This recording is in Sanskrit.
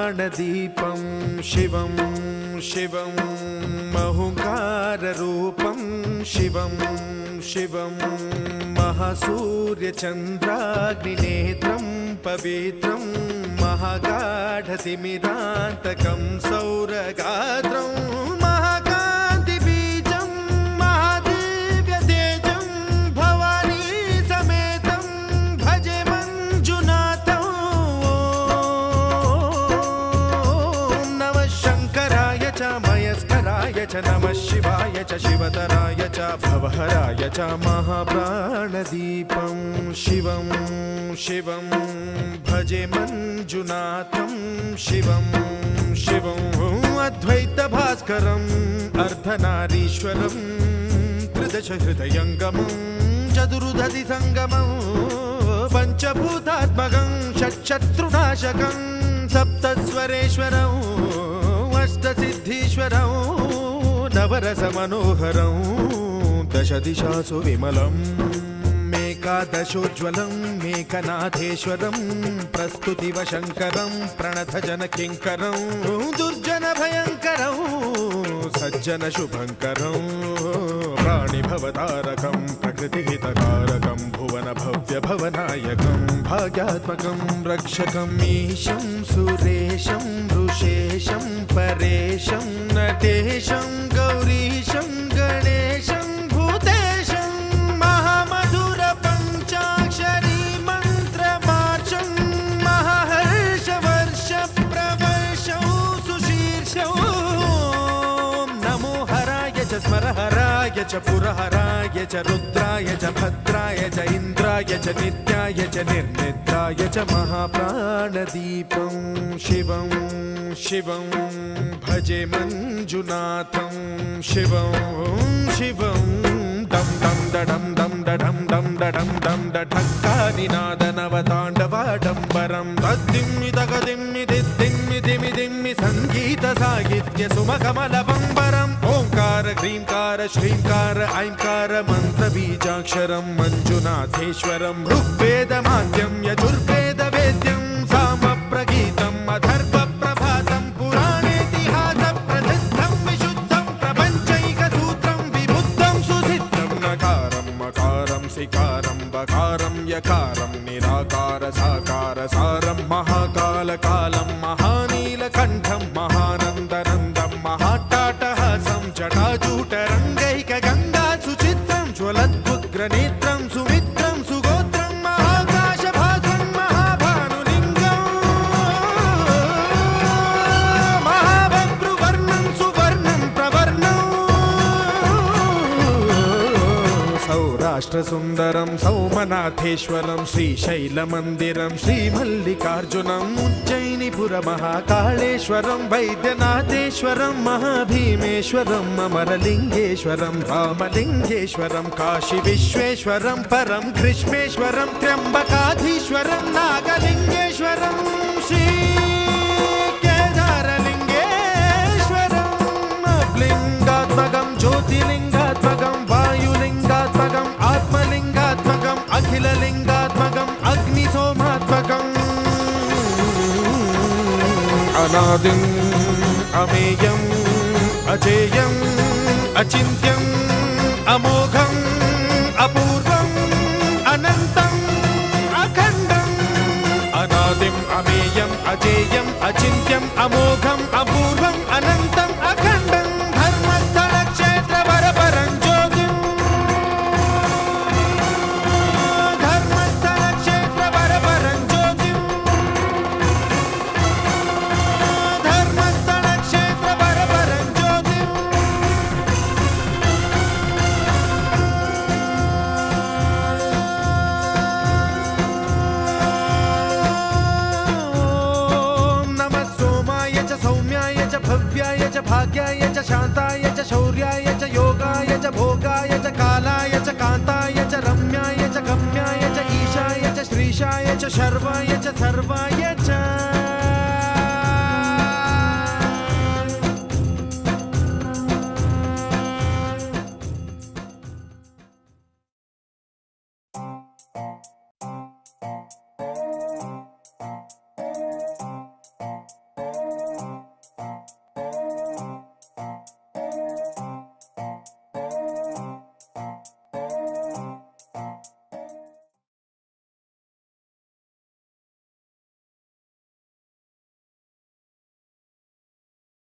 महाप्राणदीपं शिवं शिवं महुङ्काररूपं शिवं शिवं महासूर्यचन्द्राग्निनेत्रं पवित्रं महागाढतिमिरान्तकं सौरगात्रं महाकान्तिबीजं महादिव्यतेजं भवानी समेतं भजे मञ्जुनाथं। ॐ नमः शङ्कराय च मयस्कराय च नमः शिवाय च शिवतराय च भवहराय च महाप्राणदीपं शिवं शिवं भजे मञ्जुनाथं शिवं शिवं अद्वैतभास्करम् अर्धनारीश्वरं त्रिदशहृदयङ्गमं चतुर्दधिसङ्गमं पञ्चभूतात्मकं षट्शत्रुनाशकं सप्तस्वरेश्वरं अष्टसिद्धीश्वरं नवरसमनोहरं दशदिशासु विमलम् एकादशोज्ज्वलं मेकनाथेश्वरं प्रस्तुतिवशङ्करं प्रणतजनकिङ्करं दुर्जनभयङ्करं सज्जनशुभङ्करं प्राणिभवतारकं प्रकृतिहितकारकं भुवनभव्यभवनायकं भाग्यात्मकं रक्षकं ईशं सुरेशं ऋषेशं परेशं नटेशं गौरीशं गणेशं भूतेशं महामधुरपञ्चाक्षरी मन्त्रमार्चं महाहर्षवर्षप्रवर्षं सुशीर्षं नमो हराय च स्मरहराय च पुरहराय च रुद्राय च भद्राय च इन्द्राय च नित्याय च निर्निद्राय च महाप्राणदीपं शिवं शिवं भजे मञ्जुनाथं शिवं शिवं दं दं दडं दं दडं दं दडं दं डठक्कानिनादनवताण्डवाडम्बरं तद्दिम्मि तगदिम्मि दिद्दिम्मि दिमि दिम्मि सङ्गीतसाहित्य सुमकमलबम्बरम् ओङ्कार ह्रीङ्कार श्रीङ्कार ऐङ्कार मन्त्रबीजाक्षरं मञ्जुनाथेश्वरं ऋग्वेदमाद्यं यजुर्वेदवेद्यं सामप्रगीतम् अथर्वप्रभातं पुराणेतिहासप्रसिद्धं विशुद्धं प्रपञ्चैकसूत्रं विबुद्धं सुसिद्धं नकारं मकारं सिकारं बकारं यकारं निराकार साकार सारं महाकालकालं महानीलकण्ठं महानन्दनन्दं महाट्टाटहासं जटाजूटरङ्गैकगङ्गा सुचित्रं ज्वलद्वुग्रनेत्रं सुमित्रं सुगोत्रं महाकाशभासं महाभानुलिङ्गं महाभद्रुवर्णं सुवर्णं प्रवर्णं सौराष्ट्रसुन्दरं सौमनाथेश्वरं श्रीशैलमन्दिरं श्रीमल्लिकार्जुनम् उज्जयिनीपुरमहाकाळेश्वरं वैद्यनाथेश्वरं महाभीमेश्वरं अमरलिङ्गेश्वरं रामलिङ्गेश्वरं काशीविश्वेश्वरं परं ग्रीष्मेश्वरं त्र्यम्बकाधीश्वरं नागलिङ्गेश्वरं श्रीकेदारलिङ्गेश्वरं लिङ्गात्मकं ज्योतिलिङ्गात्मकं वायुलिङ्गात्मकम् आत्मलिङ्गात्मकम् अखिललिङ्गात्मकम् अग्निसोमात्मकम् अनादिम् अमेयम् अजेयम् अचिन्त्यम् अमोघम् अपूर्वम् अनन्तम् अखण्डम् अनादिम् अमेयम् अजेयम् अचिन्त्यम् अमोघम् अपूर्वम् अनन्तम् अखण्डम् धर्मस्थलक्षेत्रवरपरं ज्योतिम् धर्मस्थलक्षेत्रवरपरं ज्योतिम् धर्मस्थलक्षेत्रवरपरं ज्योतिम् नमः सोमाय च सौम्याय च भव्याय च भाग्याय च शान्ताय च शौर्याय च योगाय च भोगाय च कालाय च कान्ताय च रम्याय च गम्याय च ईशाय च श्रीशाय च शर्वाय च सर्वाय च